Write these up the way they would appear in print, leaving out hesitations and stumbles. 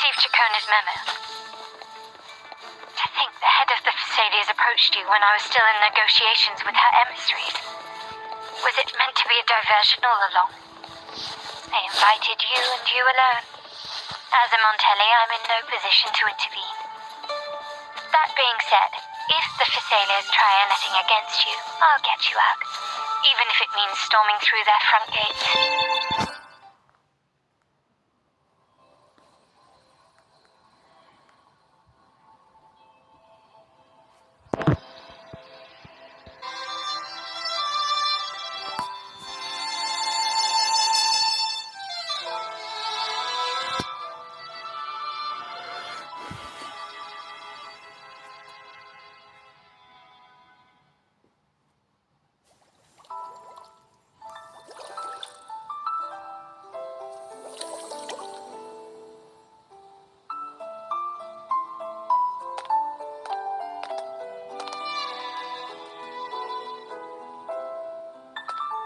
received Chacona's memo. To think the head of the Thessalians approached you when I was still in negotiations with her emissaries. Was it meant to be a diversion all along? They invited you and you alone. As a Montelli, I'm in no position to intervene. That being said, if the Thessalians try anything against you, I'll get you out. Even if it means storming through their front gates.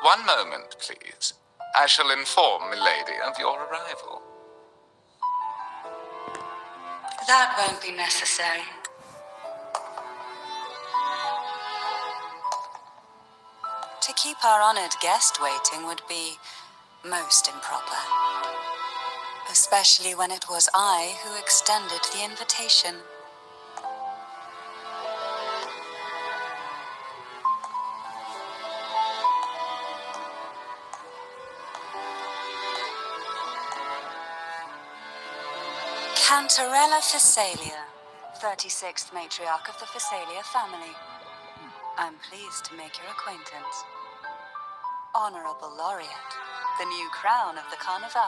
One moment, please. I shall inform milady of your arrival. That won't be necessary. To keep our honored guest waiting would be most improper. Especially when it was I who extended the invitation. Cantarella Thessalia, 36th matriarch of the Thessalia family. I'm pleased to make your acquaintance. Honorable Laureate, the new crown of the Carnival.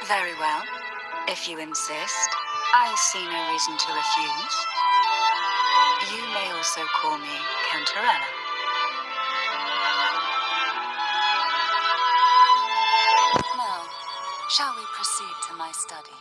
Very well, if you insist. I see no reason to refuse. You may also call me Cantarella. Now, shall we proceed to my study?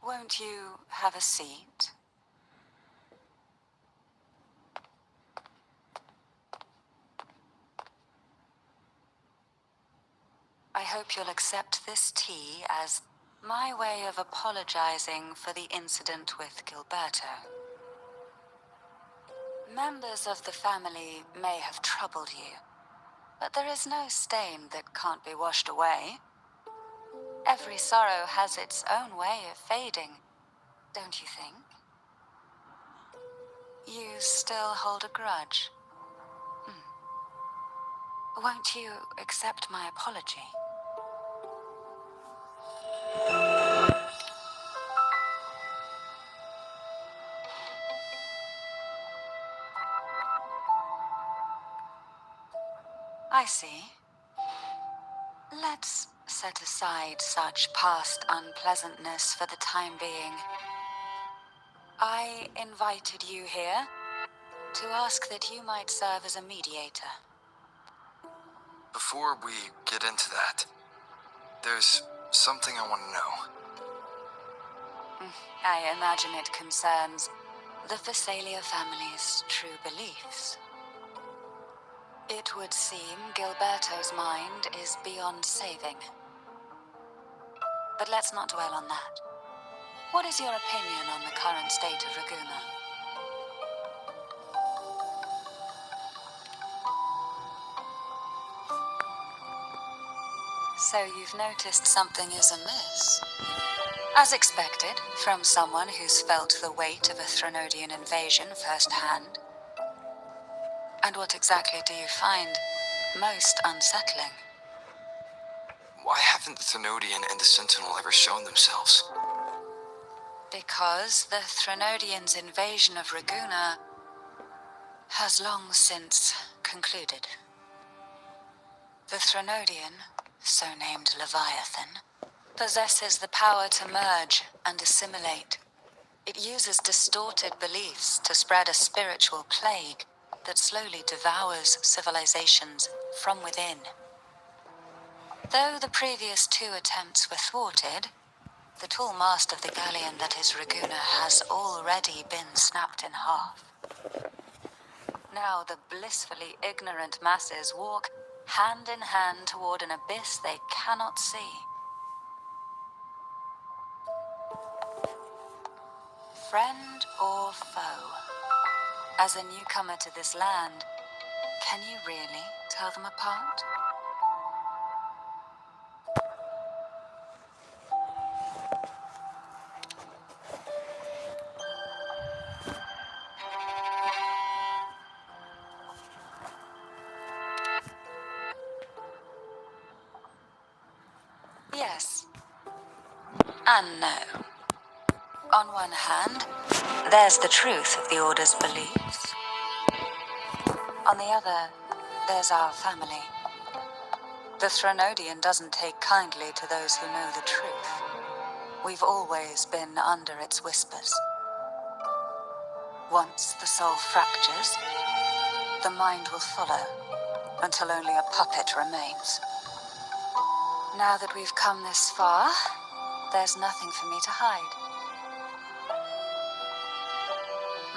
Won't you have a seat? I hope you'll accept this tea as my way of apologizing for the incident with Gilberto. Members of the family may have troubled you, but there is no stain that can't be washed away. Every sorrow has its own way of fading, don't you think? You still hold a grudge. Won't you accept my apology? I see. Let's set aside such past unpleasantness for the time being. I invited you here to ask that you might serve as a mediator. Before we get into that, there's something I want to know. I imagine it concerns the Phasalia family's true beliefs. It would seem Gilberto's mind is beyond saving. But let's not dwell on that. What is your opinion on the current state of Raguna? So you've noticed something is amiss? As expected, from someone who's felt the weight of a Threnodian invasion firsthand. And what exactly do you find most unsettling? Why haven't the Thenodian and the Sentinel ever shown themselves? Because the Threnodians' invasion of Raguna has long since concluded. The Threnodian, so named Leviathan, possesses the power to merge and assimilate. It uses distorted beliefs to spread a spiritual plague that slowly devours civilizations from within. Though the previous 2 attempts were thwarted, the tall mast of the galleon that is Raguna has already been snapped in half. Now the blissfully ignorant masses walk hand in hand toward an abyss they cannot see. Friend or foe? As a newcomer to this land, can you really tell them apart? Yes. And no. On one hand, there's the truth of the Order's beliefs. On the other, there's our family. The Threnodian doesn't take kindly to those who know the truth. We've always been under its whispers. Once the soul fractures, the mind will follow, until only a puppet remains. Now that we've come this far, there's nothing for me to hide.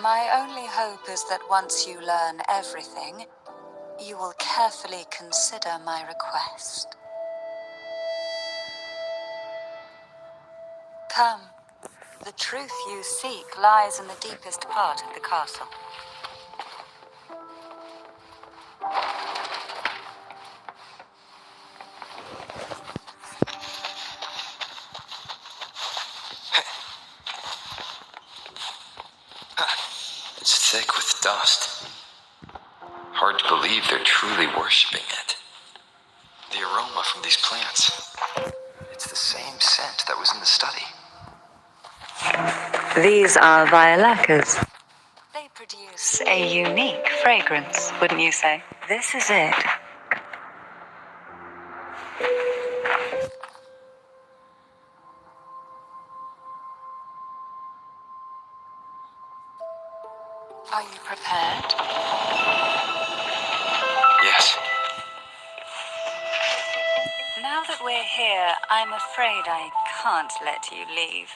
My only hope is that once you learn everything, you will carefully consider my request. Come. The truth you seek lies in the deepest part of the castle. It's thick with dust. Hard to believe they're truly worshipping it. The aroma from these plants. It's the same scent that was in the study. These are violacas. They produce a unique fragrance, wouldn't you say? This is it. Are you prepared? Yes. Now that we're here, I'm afraid I can't let you leave.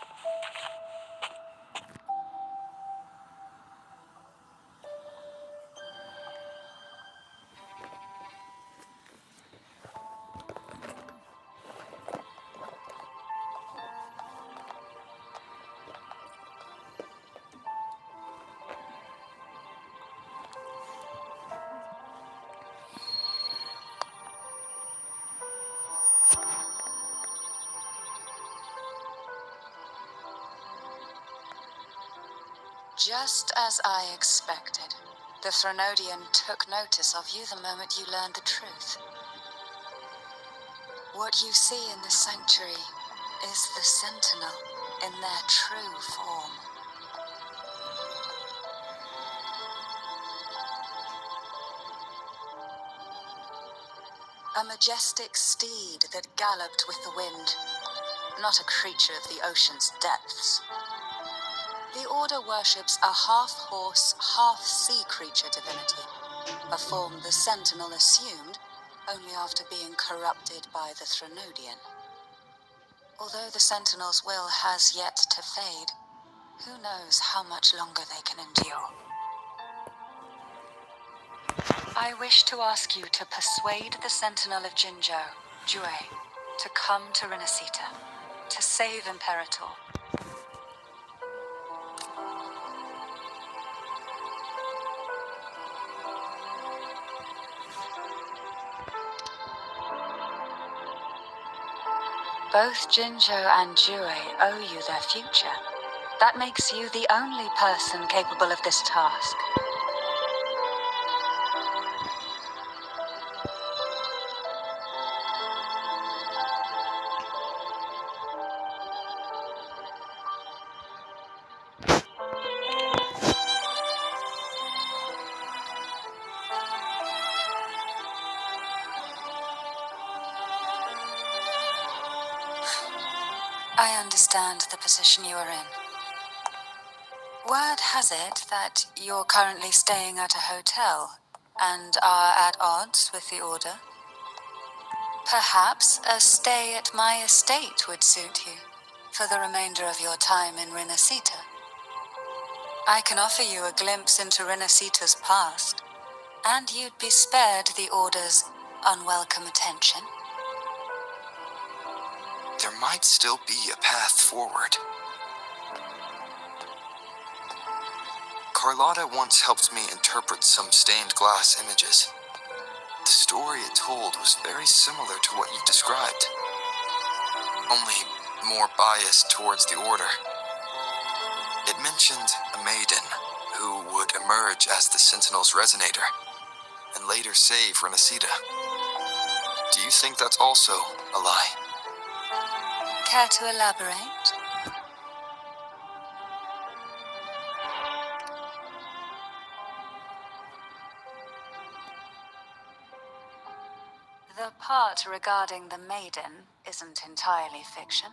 Just as I expected, the Threnodian took notice of you the moment you learned the truth. What you see in the sanctuary is the Sentinel in their true form. A majestic steed that galloped with the wind, not a creature of the ocean's depths. The Order worships a half-horse, half-sea creature divinity, a form the Sentinel assumed only after being corrupted by the Threnodian. Although the Sentinel's will has yet to fade, who knows how much longer they can endure. I wish to ask you to persuade the Sentinel of Jinzhou, Jue, to come to Renacita, to save Imperator. Both Jinzhou and Jue owe you their future. That makes you the only person capable of this task. I understand the position you are in. Word has it that you're currently staying at a hotel and are at odds with the Order. Perhaps a stay at my estate would suit you for the remainder of your time in Renacita. I can offer you a glimpse into Renacita's past, and you'd be spared the Order's unwelcome attention. There might still be a path forward. Carlotta once helped me interpret some stained glass images. The story it told was very similar to what you've described, only more biased towards the Order. It mentioned a maiden who would emerge as the Sentinel's resonator and later save Renacita. Do you think that's also a lie? Care to elaborate? The part regarding the maiden isn't entirely fiction.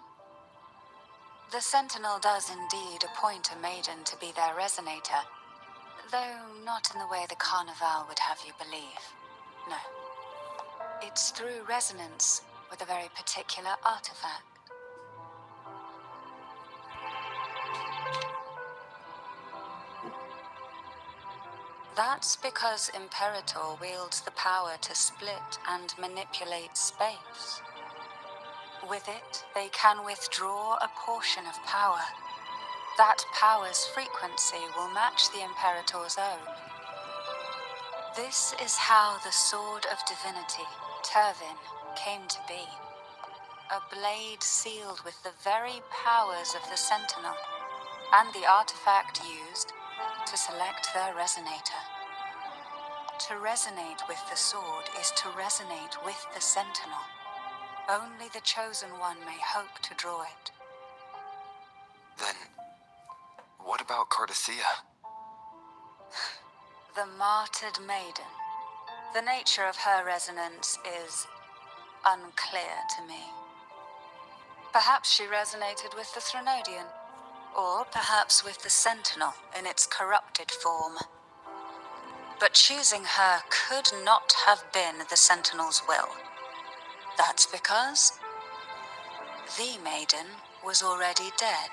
The Sentinel does indeed appoint a maiden to be their resonator, though not in the way the Carnival would have you believe. No. It's through resonance with a very particular artifact. That's because Imperator wields the power to split and manipulate space. With it, they can withdraw a portion of power. That power's frequency will match the Imperator's own. This is how the Sword of Divinity, Turvin, came to be. A blade sealed with the very powers of the Sentinel, and the artifact used to select their resonator. To resonate with the sword is to resonate with the Sentinel. Only the Chosen One may hope to draw it. Then, what about Cardathea? The martyred maiden. The nature of her resonance is unclear to me. Perhaps she resonated with the Threnodian, or perhaps with the Sentinel in its corrupted form. But choosing her could not have been the Sentinel's will. That's because the maiden was already dead.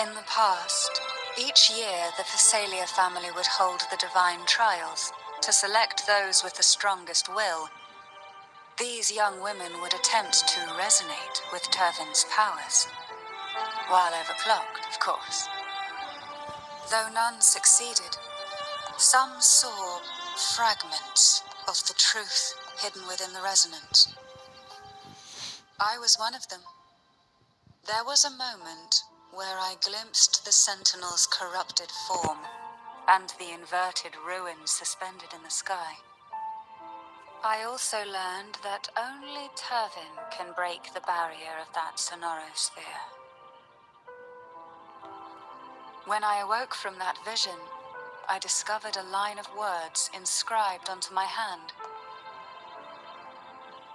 In the past, each year the Thessalia family would hold the divine trials to select those with the strongest will. These young women would attempt to resonate with Turvin's powers, while overclocked, of course. Though none succeeded, some saw fragments of the truth hidden within the resonance. I was one of them. There was a moment where I glimpsed the Sentinel's corrupted form and the inverted ruins suspended in the sky. I also learned that only Turvin can break the barrier of that sonorosphere. When I awoke from that vision, I discovered a line of words inscribed onto my hand.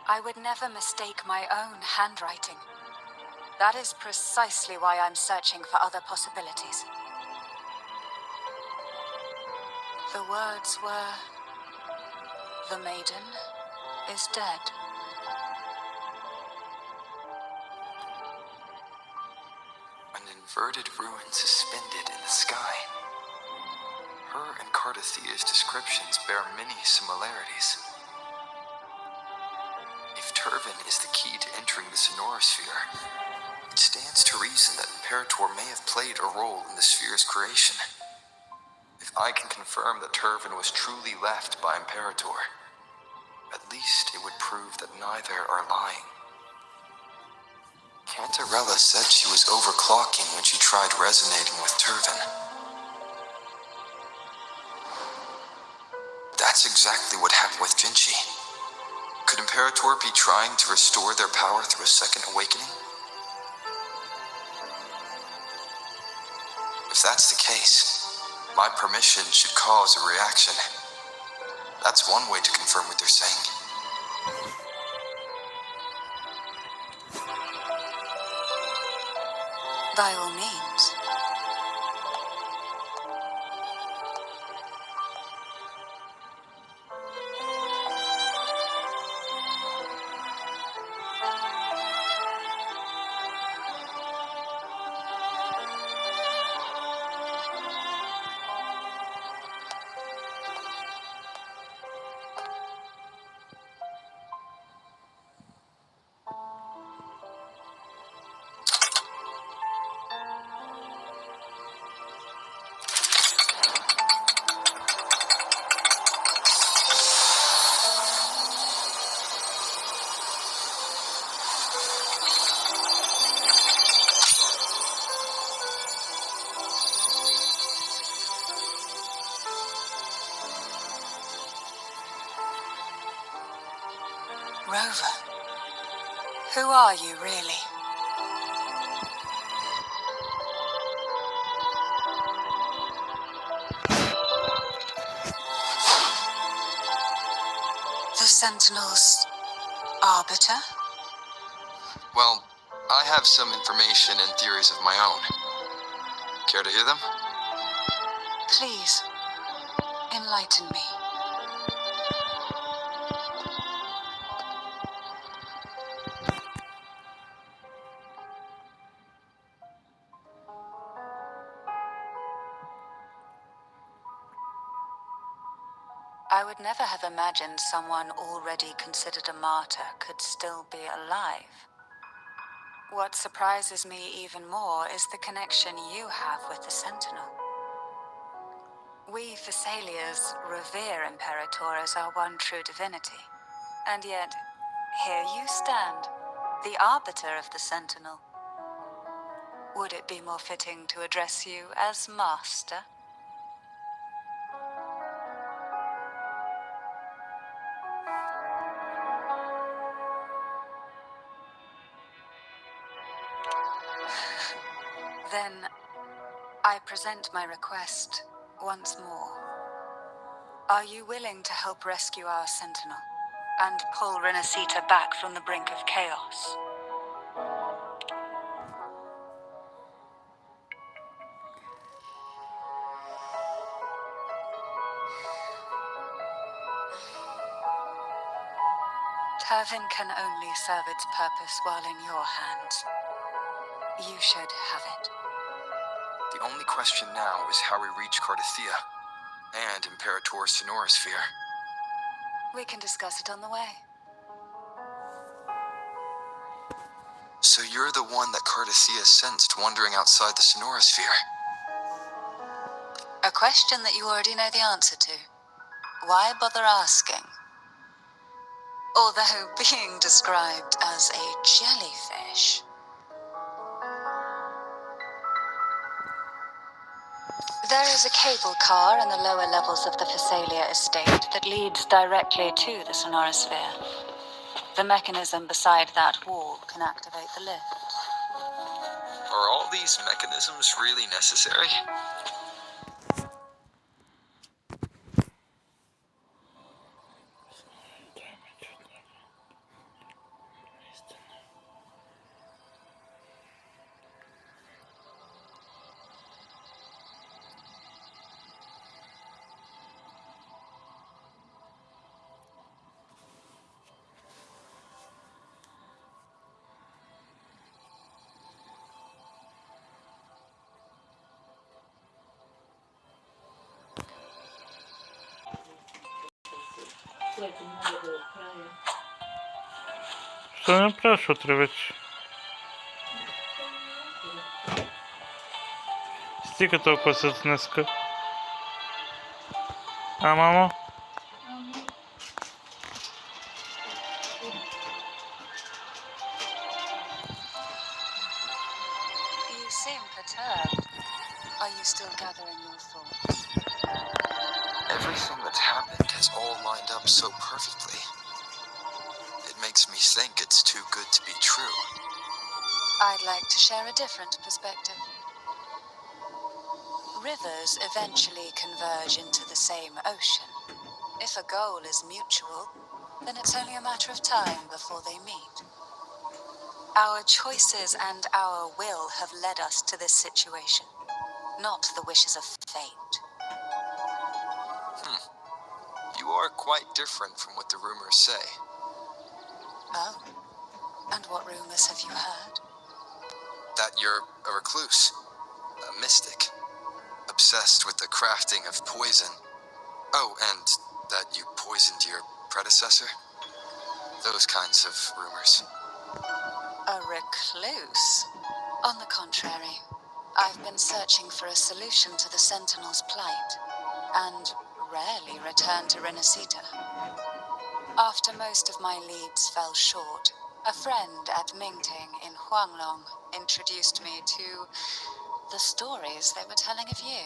I would never mistake my own handwriting. That is precisely why I'm searching for other possibilities. The words were, "The maiden is dead." An inverted ruin suspended in the sky. Her and Cardathia's descriptions bear many similarities. If Turvin is the key to entering the Sonorosphere, it stands to reason that Imperator may have played a role in the sphere's creation. If I can confirm that Turvin was truly left by Imperator, at least it would prove that neither are lying. Cantarella said she was overclocking when she tried resonating with Turvin. That's exactly what happened with Jinchi. Could Imperator be trying to restore their power through a second awakening? If that's the case, my permission should cause a reaction. That's one way to confirm what they're saying. By all means. Rover, who are you really? The Sentinel's arbiter? Well, I have some information and theories of my own. Care to hear them? Please, enlighten me. I would never have imagined someone already considered a martyr could still be alive. What surprises me even more is the connection you have with the Sentinel. We Thessalians revere Imperator as our one true divinity. And yet, here you stand, the arbiter of the Sentinel. Would it be more fitting to address you as Master? Then, I present my request once more. Are you willing to help rescue our Sentinel and pull Renacita back from the brink of chaos? Turvin can only serve its purpose while in your hands. You should have it. The only question now is how we reach Cardathia and Imperator's Sonorosphere. We can discuss it on the way. So you're the one that Cardathia sensed wandering outside the Sonorosphere? A question that you already know the answer to. Why bother asking? Although being described as a jellyfish. There is a cable car in the lower levels of the Thessalia estate that leads directly to the Sonorosphere. The mechanism beside that wall can activate the lift. Are all these mechanisms really necessary? Što ne prešutri već? Стільки того посадниска. А мамо? You seem perturbed. Are you still gathering your thoughts? Everything that's happened has all lined up so perfectly. It makes me think it's too good to be true. I'd like to share a different perspective. Rivers eventually converge into the same ocean. If a goal is mutual, then it's only a matter of time before they meet. Our choices and our will have led us to this situation, not the wishes of fate. You are quite different from what the rumors say. Oh, and what rumors have you heard? That you're a recluse, a mystic, obsessed with the crafting of poison. Oh, and that you poisoned your predecessor? Those kinds of rumors. A recluse? On the contrary, I've been searching for a solution to the Sentinel's plight, and rarely return to Renacita. After most of my leads fell short, a friend at Mingting in Huanglong introduced me to the stories they were telling of you.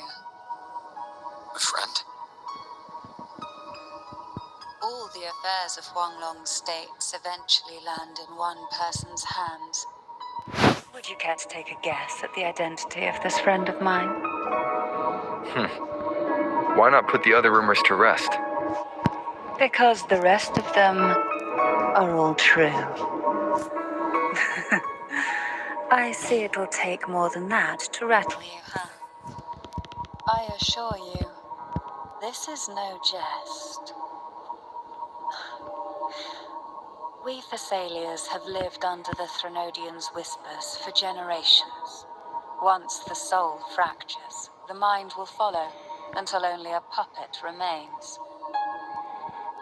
A friend? All the affairs of Huanglong states eventually land in one person's hands. Would you care to take a guess at the identity of this friend of mine? Why not put the other rumors to rest? Because the rest of them are all true. I see it'll take more than that to rattle you, huh? I assure you, this is no jest. We Thessalians have lived under the Threnodians' whispers for generations. Once the soul fractures, the mind will follow, until only a puppet remains.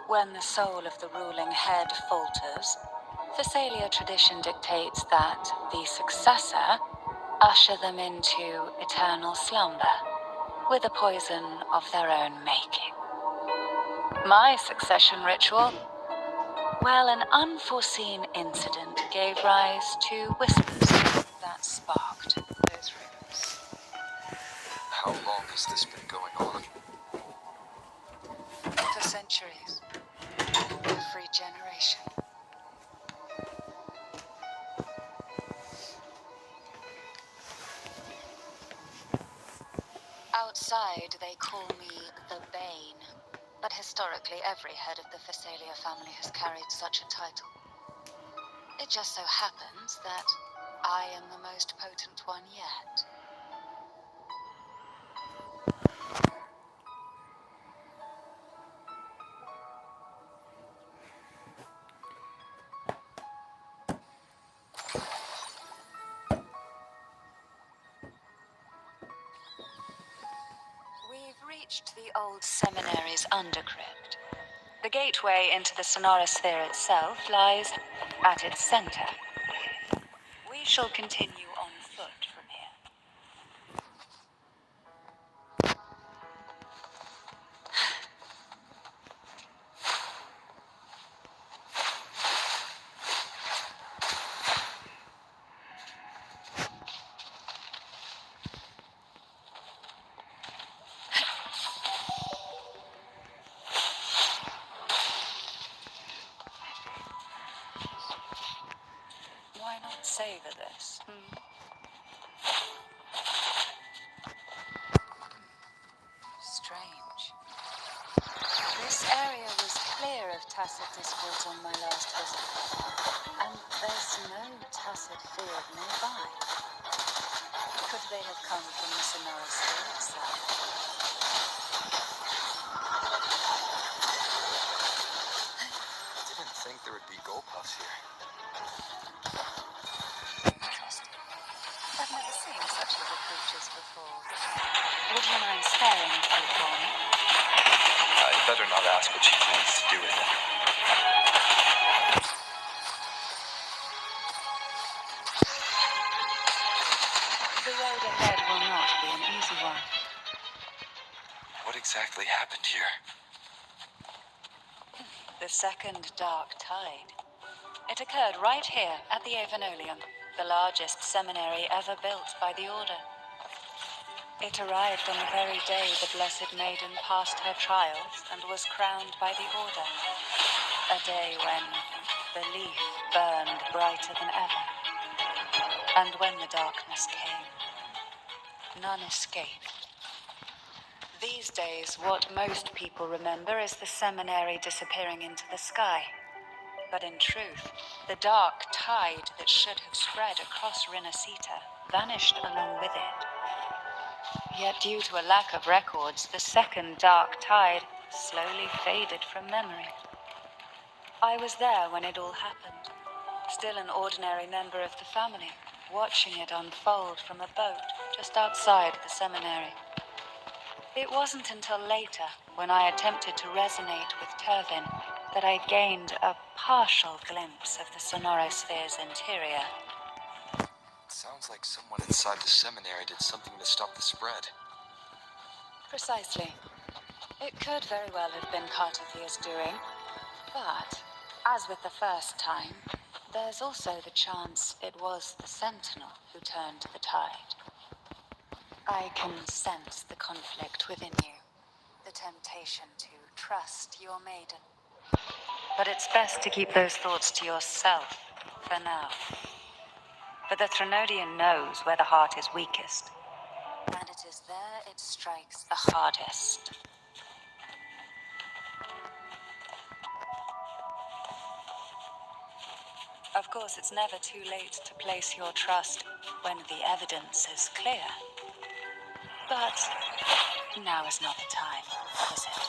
When the soul of the ruling head falters, Thessalia tradition dictates that the successor usher them into eternal slumber, with a poison of their own making. My succession ritual? Well, an unforeseen incident gave rise to whispers that sparked those rumors. How long has this been going on? For centuries. Every generation. Outside, they call me the Bane, but historically every head of the Thessalia family has carried such a title. It just so happens that I am the most potent one yet. We've reached the old seminary's undercrypt. The gateway into the Sonara Sphere itself lies at its center. We shall continue on foot from here. Why not savor this? Strange. This area was clear of tacit discord on my last visit, and there's no tacit field nearby. Could they have come from the Sonara Sphere itself? Didn't think there would be Golpuffs here. Interesting. I've never seen such little creatures before. Would you mind staring at me for me? I'd Better not ask what she plans to do with it. The road ahead will not be an easy one. What exactly happened here? The second dark tide. It occurred right here at the Avenolium, the largest seminary ever built by the Order. It arrived on the very day the Blessed Maiden passed her trials and was crowned by the Order. A day when belief burned brighter than ever. And when the darkness came, none escaped. These days, what most people remember is the seminary disappearing into the sky. But in truth, the dark tide that should have spread across Rinascita vanished along with it. Yet due to a lack of records, the second dark tide slowly faded from memory. I was there when it all happened, still an ordinary member of the family, watching it unfold from a boat just outside the seminary. It wasn't until later, when I attempted to resonate with Turvin, that I gained a partial glimpse of the Sonorosphere's interior. It sounds like someone inside the seminary did something to stop the spread. Precisely. It could very well have been Cartophia's doing, but, as with the first time, there's also the chance it was the Sentinel who turned the tide. I can sense the conflict within you, the temptation to trust your maiden. But it's best to keep those thoughts to yourself, for now. For the Threnodian knows where the heart is weakest, and it is there it strikes the hardest. Of course, it's never too late to place your trust when the evidence is clear. But now is not the time, is it?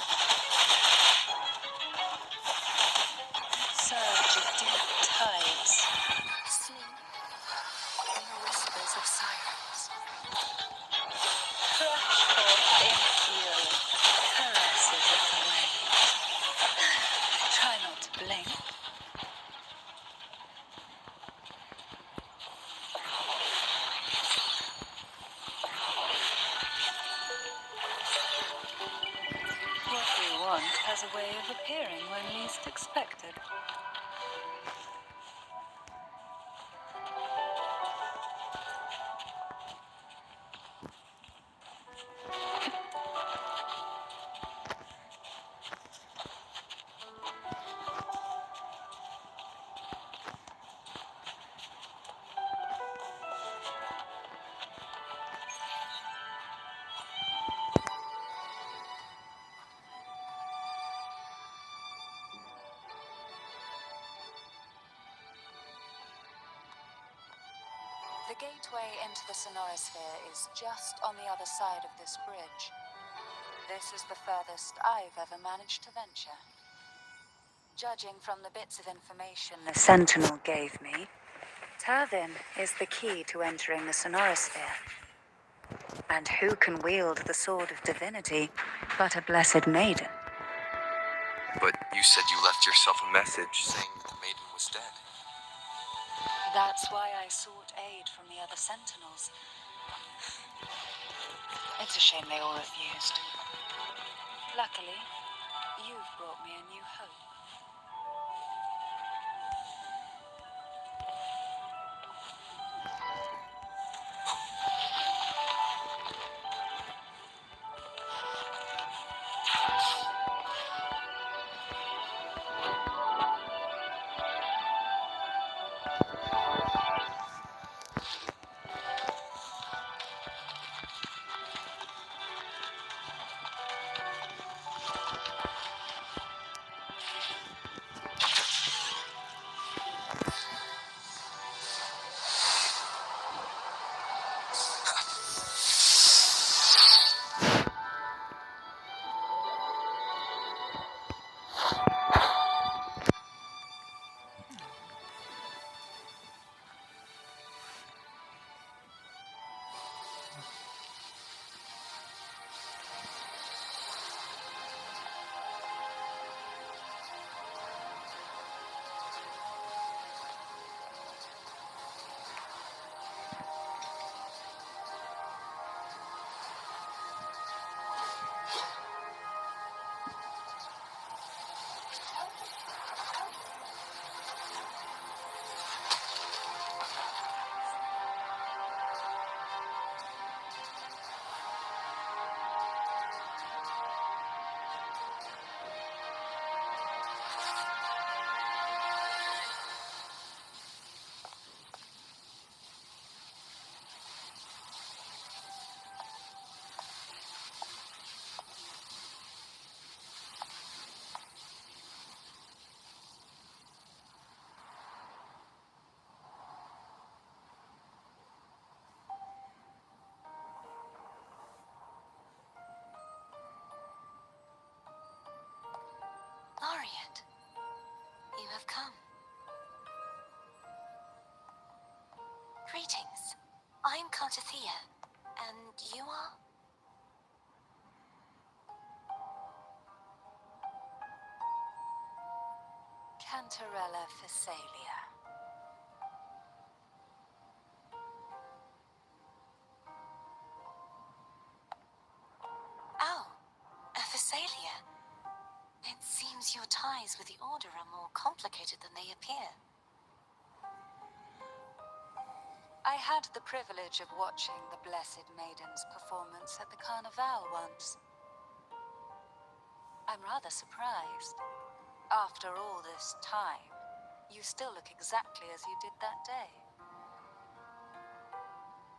Surge of deep tides. Sleep in the whispers of silence. Crash forth in fury. Caresses of the waves. Try not to blink. What we want has a way of appearing when least expected. The gateway into the Sonorosphere is just on the other side of this bridge. This is the furthest I've ever managed to venture. Judging from the bits of information the Sentinel gave me, Turvin is the key to entering the Sonorosphere. And who can wield the sword of divinity but a blessed maiden? But you said you left yourself a message saying that the maiden was dead. That's why I sought aid from the other Sentinels. It's a shame they all refused. Luckily, you've brought me a new hope. I'm Cartathea, and you are? Cantarella Phasalia. Oh, a Phasalia. It seems your ties with the Order are more complicated than they appear. I had the privilege of watching the Blessed Maiden's performance at the Carnival once. I'm rather surprised. After all this time, you still look exactly as you did that day.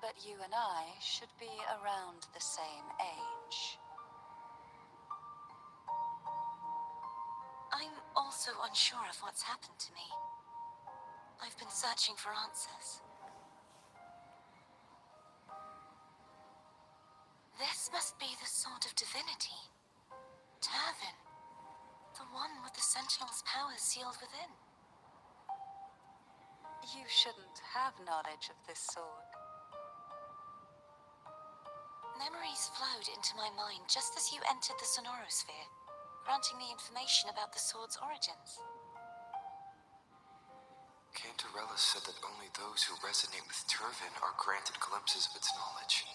But you and I should be around the same age. I'm also unsure of what's happened to me. I've been searching for answers. This must be the sword of divinity. Turvin. The one with the Sentinel's powers sealed within. You shouldn't have knowledge of this sword. Memories flowed into my mind just as you entered the Sonorosphere, granting me information about the sword's origins. Cantarella said that only those who resonate with Turvin are granted glimpses of its knowledge.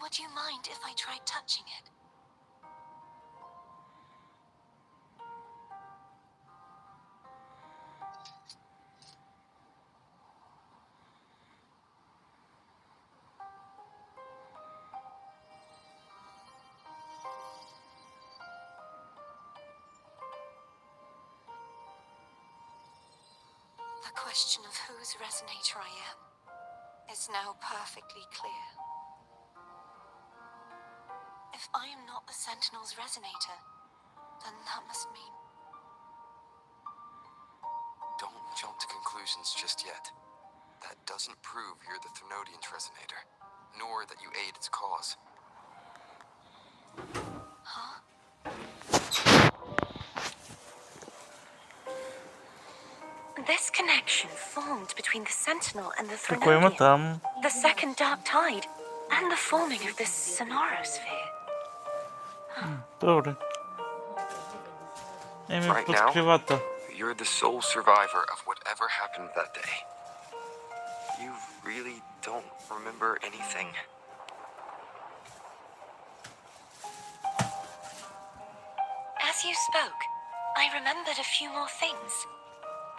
Would you mind if I tried touching it? The question of whose resonator I am is now perfectly clear. If I am not the Sentinel's resonator, then that must mean... Don't jump to conclusions just yet. That doesn't prove you're the Thrunodian's resonator, nor that you aid its cause. Huh? This connection formed between the Sentinel and the Такуємо Thrunodian, там. the second dark tide, and the forming of this Sonorosphere. Добре. Я міг Right now, відкривати. you're the sole survivor of whatever happened that day. You really don't remember anything? As you spoke, I remembered a few more things.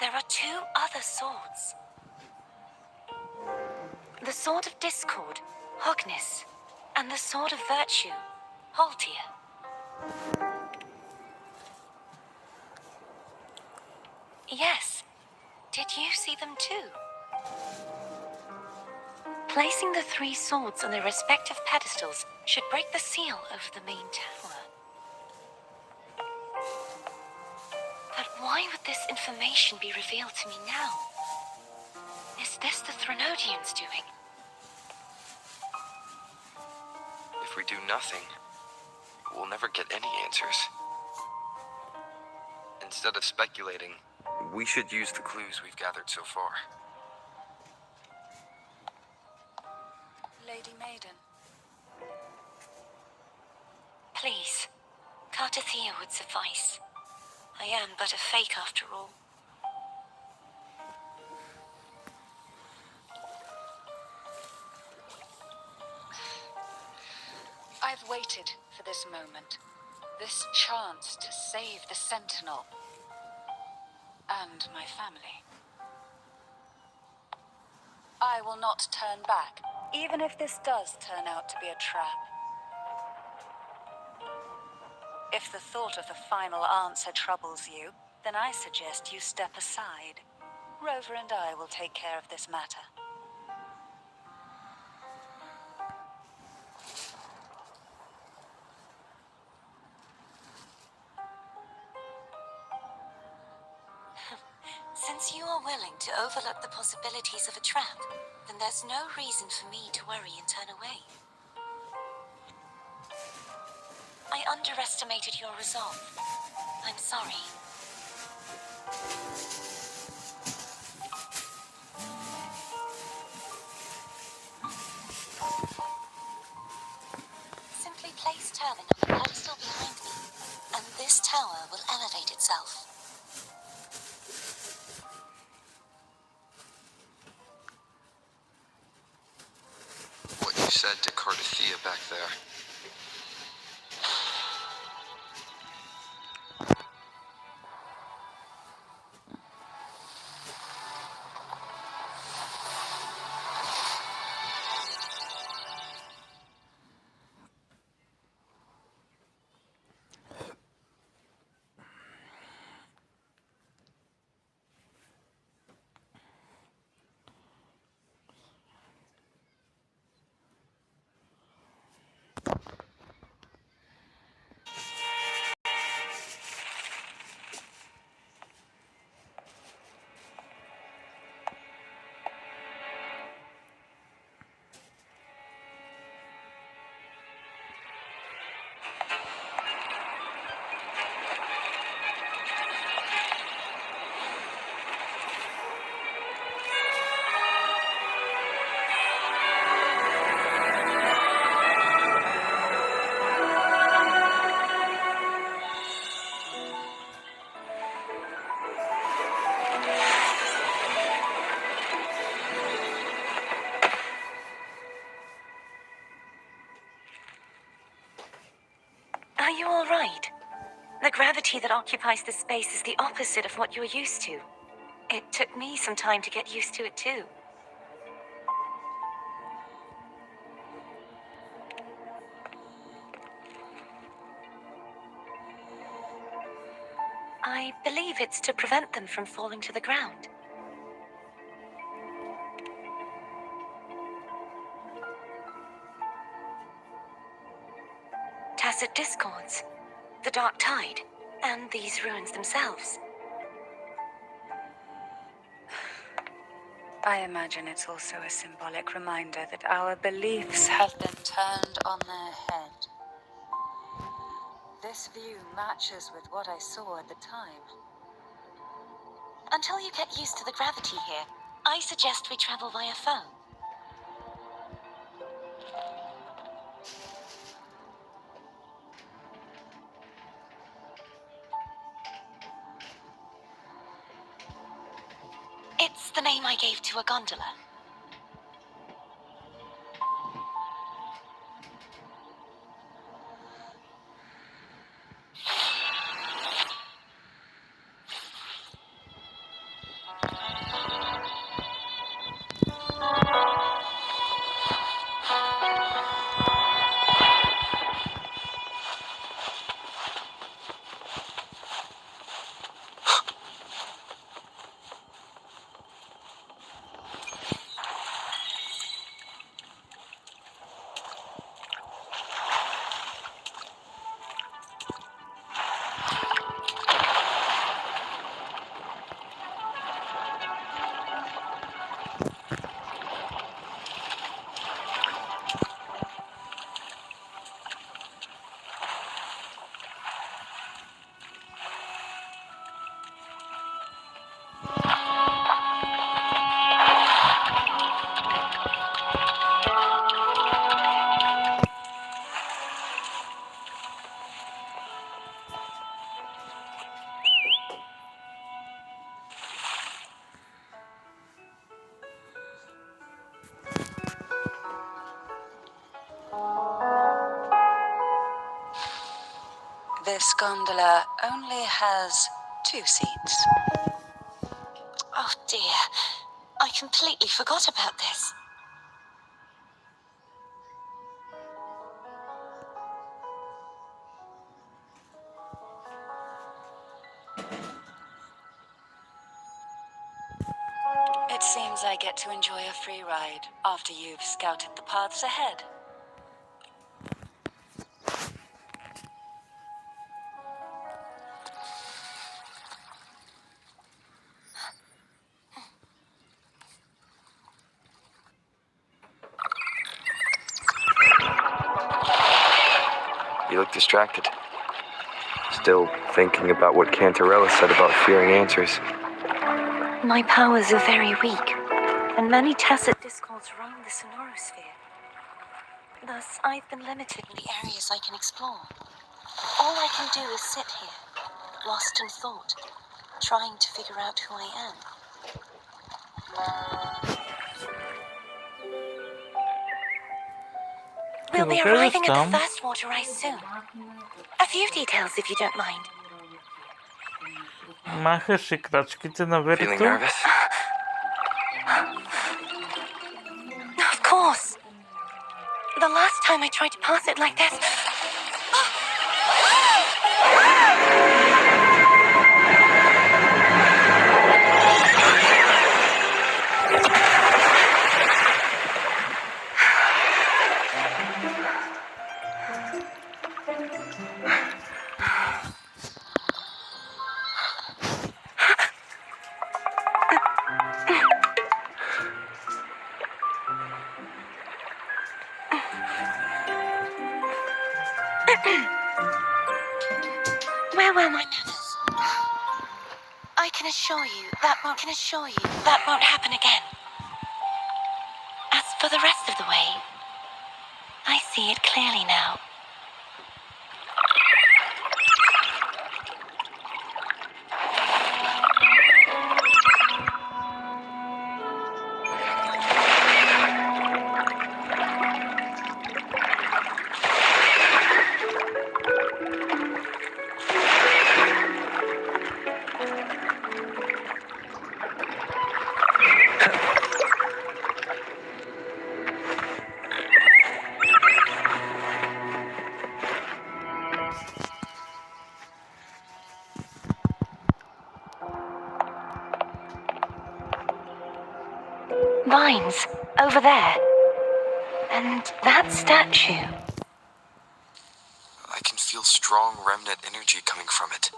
There are two other swords. The Sword of Discord, Hognis, and the Sword of Virtue, Haltia. Yes. Did you see them too? Placing the three swords on their respective pedestals should break the seal over the main tower. But why would this information be revealed to me now? Is this the Thrunodian's doing? If we do nothing, we'll never get any answers. Instead of speculating, we should use the clues we've gathered so far. Lady Maiden. Please, Cartathea would suffice. I am but a fake after all. I've waited for this moment. This chance to save the Sentinel. And my family. I will not turn back, even if this does turn out to be a trap. If the thought of the final answer troubles you, then I suggest you step aside. Rover and I will take care of this matter. Since you are willing to overlook the possibilities of a trap, then there's no reason for me to worry and turn away. I underestimated your resolve. I'm sorry. itself. What you said to Cardathea back there. Are you all right? The gravity that occupies this space is the opposite of what you're used to. It took me some time to get used to it too. I believe it's to prevent them from falling to the ground. Tacit discords, the dark tide, and these ruins themselves. I imagine it's also a symbolic reminder that our beliefs have been turned on their head. This view matches with what I saw at the time. Until you get used to the gravity here, I suggest we travel via phone. It's the name I gave to a gondola. This gondola only has 2 seats. Oh dear, I completely forgot about this. It seems I get to enjoy a free ride after you've scouted the paths ahead. You look distracted. Still thinking about what Cantarella said about fearing answers. My powers are very weak, and many tacit discords roam the sonorosphere. Thus, I've been limited in the areas I can explore. All I can do is sit here, lost in thought, trying to figure out who I am. We'll be arriving at the first water rise soon. A few details, if you don't mind. Machasz i kraczki ty na Feeling wiertu? nervous? Of course. The last time I tried to pass it like this... Where were my manners? I can assure you that won't happen again. As for the rest of the way, I see it clearly now. Vines, over there. And that statue. I can feel strong remnant energy coming from it.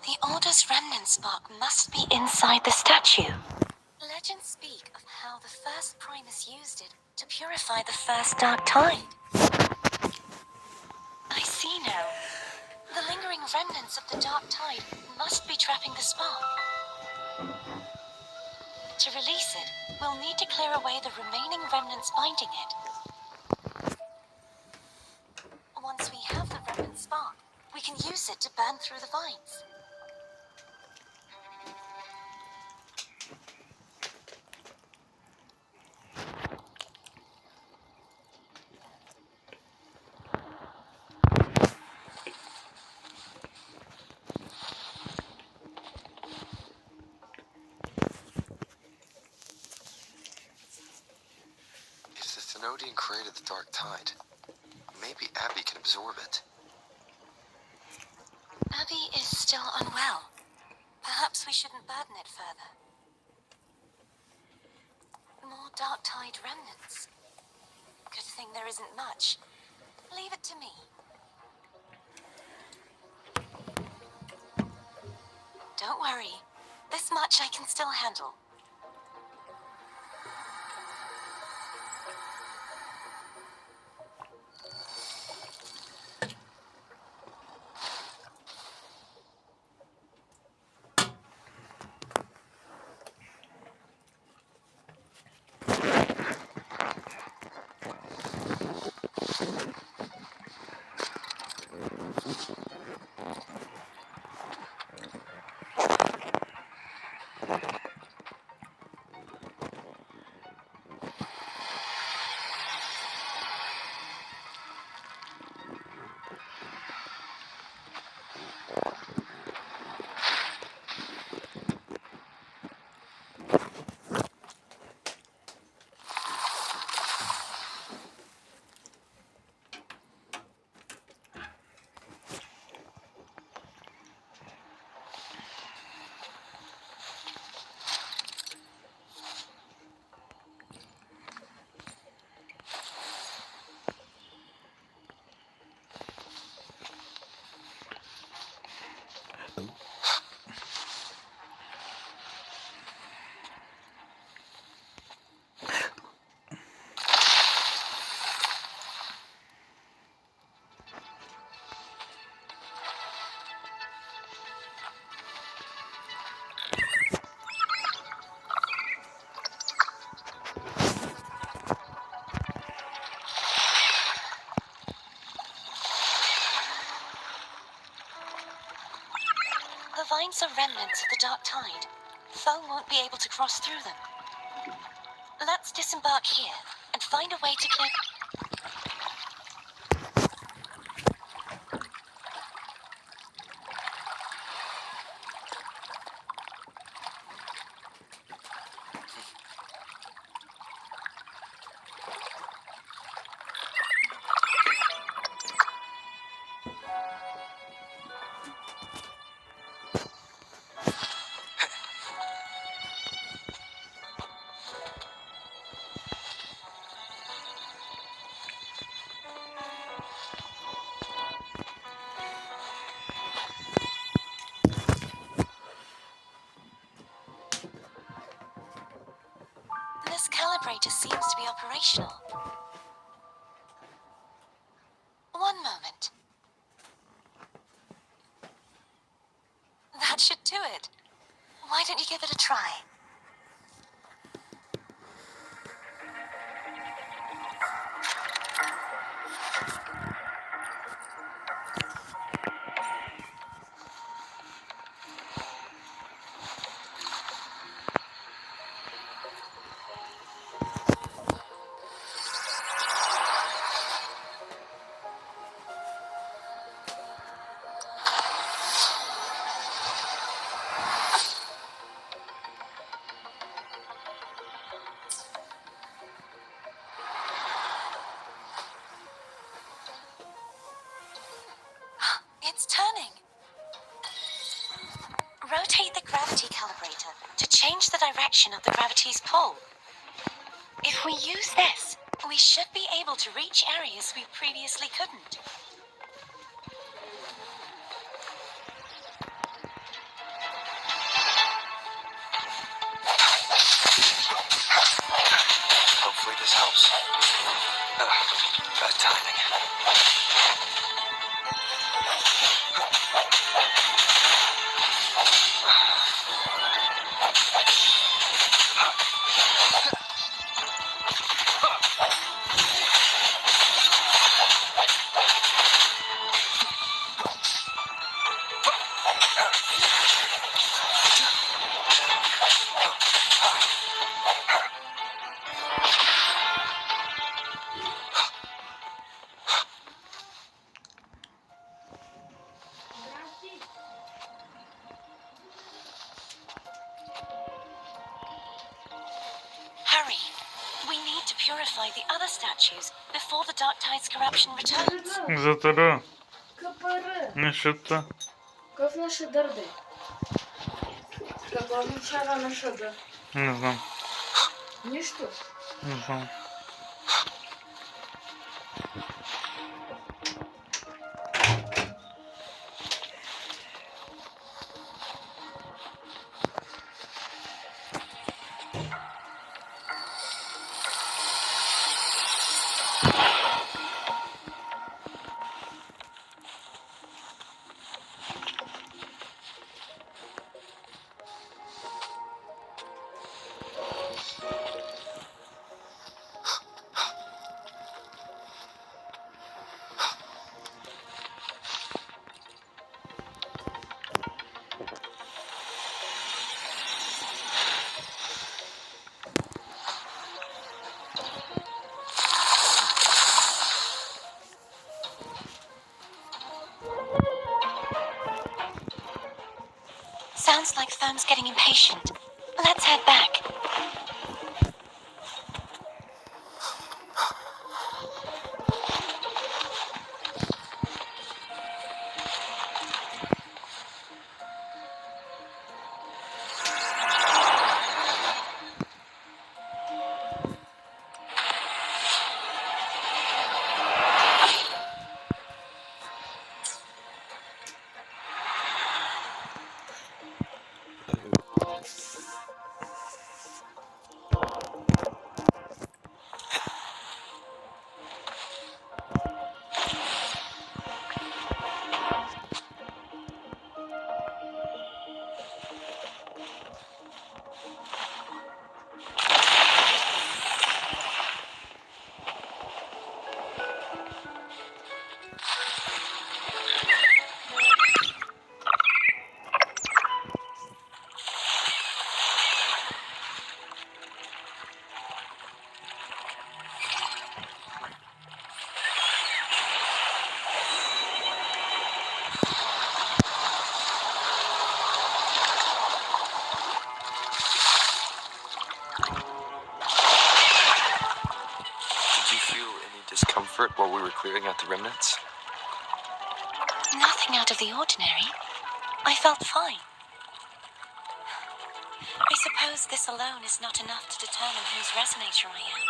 The Order's remnant spark must be inside the statue. Legends speak of how the first Primus used it to purify the first dark tide. I see now. The lingering remnants of the dark tide must be trapping the spark. To release it, we'll need to clear away the remaining remnants binding it. Once we have the remnant spark, we can use it to burn through the vines. If the Thenodian created the dark tide, maybe Abby can absorb it. Abby is still unwell. Perhaps we shouldn't burden it further. More dark tide remnants. Good thing there isn't much. Leave it to me. Don't worry. This much I can still handle. remnants of the dark tide. Foam won't be able to cross through them. Let's disembark here and find a way to clear... This calibrator seems to be operational. One moment. That should do it. Why don't you give it a try? It's turning. Rotate the gravity calibrator to change the direction of the gravity's pull. If we use this, we should be able to reach areas we previously couldn't. Hopefully this helps. Bad timing. Hurry. We need to purify the other statues before the Dark Tide's corruption returns. Затора. Капără. Нещата. Как наша дърде? Какво означава наша дър? Не знам. Нищо. Не знам. Sounds like Therm's getting impatient. Let's head back. discomfort while we were clearing out the remnants? Nothing out of the ordinary. I felt fine. I suppose this alone is not enough to determine whose resonator I am.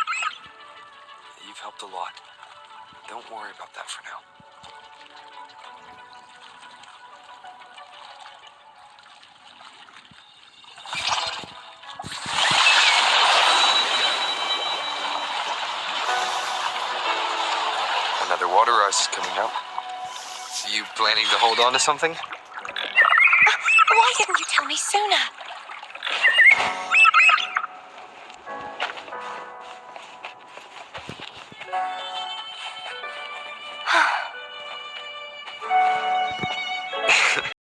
You've helped a lot. Don't worry about that for now. Another water rise is coming out. You planning to hold on to something? Why didn't you tell me sooner?